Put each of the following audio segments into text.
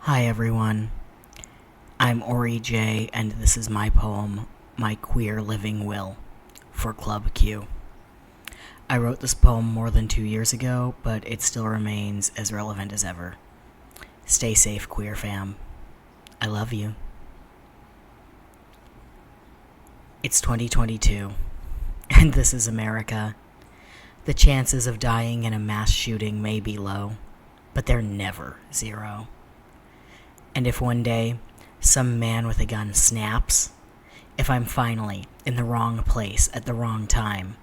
Hi everyone, I'm Ori J, and this is my poem, My Queer Living Will, for Club Q. I wrote this poem more than 2 years ago, but it still remains as relevant as ever. Stay safe, queer fam. I love you. It's 2022, and this is America. The chances of dying in a mass shooting may be low, but they're never zero. And if one day some man with a gun snaps, if I'm finally in the wrong place at the wrong time,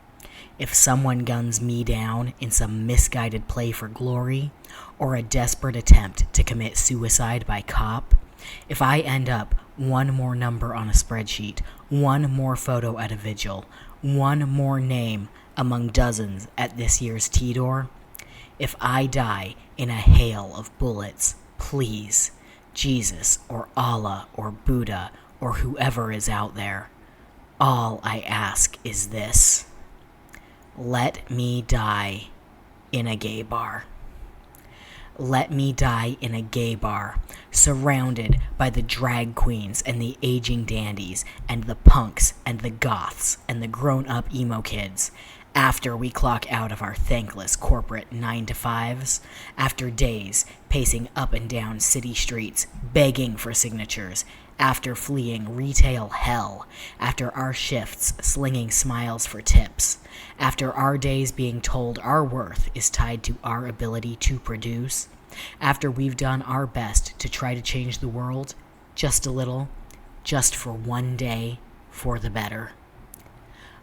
if someone guns me down in some misguided play for glory or a desperate attempt to commit suicide by cop, if I end up one more number on a spreadsheet, one more photo at a vigil, one more name among dozens at this year's T-Door, if I die in a hail of bullets, please, Jesus or Allah or Buddha or whoever is out there, all I ask is this: let me die in a gay bar. Let me die in a gay bar, surrounded by the drag queens and the aging dandies and the punks and the goths and the grown-up emo kids, after we clock out of our thankless corporate 9-to-5s, after days pacing up and down city streets begging for signatures, after fleeing retail hell, after our shifts slinging smiles for tips, after our days being told our worth is tied to our ability to produce, after we've done our best to try to change the world, just a little, just for one day, for the better.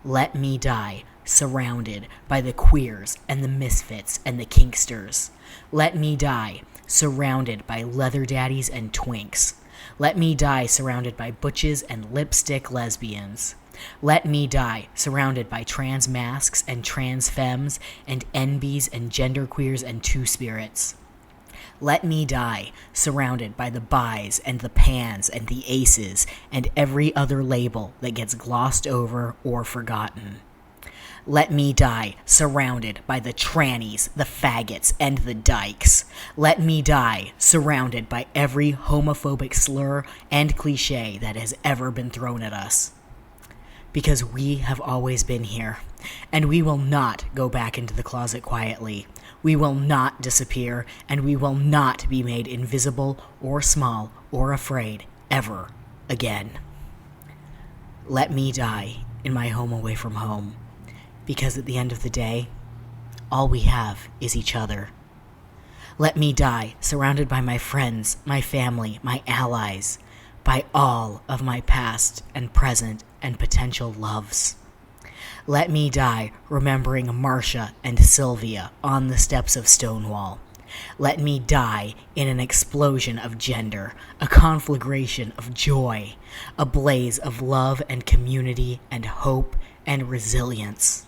Let me die surrounded by the queers and the misfits and the kinksters. Let me die surrounded by leather daddies and twinks. Let me die surrounded by butches and lipstick lesbians. Let me die surrounded by trans masks and trans femmes and NBs and genderqueers and two-spirits. Let me die surrounded by the bis and the pans and the aces and every other label that gets glossed over or forgotten. Let me die surrounded by the trannies, the faggots, and the dykes. Let me die surrounded by every homophobic slur and cliche that has ever been thrown at us. Because we have always been here, and we will not go back into the closet quietly. We will not disappear, and we will not be made invisible or small or afraid ever again. Let me die in my home away from home. Because at the end of the day, all we have is each other. Let me die surrounded by my friends, my family, my allies, by all of my past and present and potential loves. Let me die remembering Marcia and Sylvia on the steps of Stonewall. Let me die in an explosion of gender, a conflagration of joy, a blaze of love and community and hope and resilience.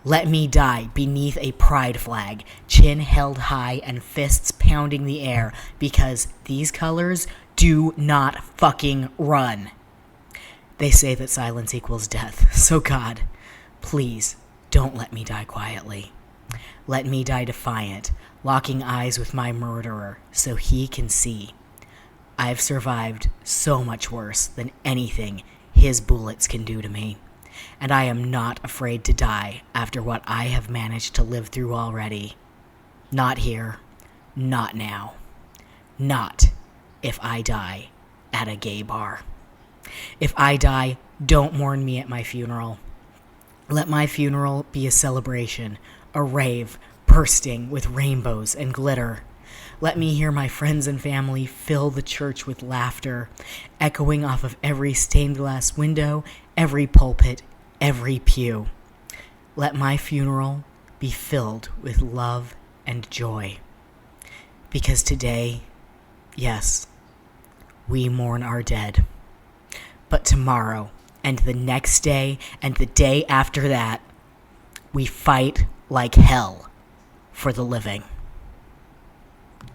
Let me die beneath a pride flag, chin held high and fists pounding the air, because these colors do not fucking run. They say that silence equals death, so God, please don't let me die quietly. Let me die defiant, locking eyes with my murderer so he can see. I've survived so much worse than anything his bullets can do to me. And I am not afraid to die after what I have managed to live through already. Not here, not now, not if I die at a gay bar. If I die, don't mourn me at my funeral. Let my funeral be a celebration, a rave bursting with rainbows and glitter. Let me hear my friends and family fill the church with laughter, echoing off of every stained glass window, every pulpit, every pew. Let my funeral be filled with love and joy. Because today, yes, we mourn our dead. But tomorrow, and the next day, and the day after that, we fight like hell for the living.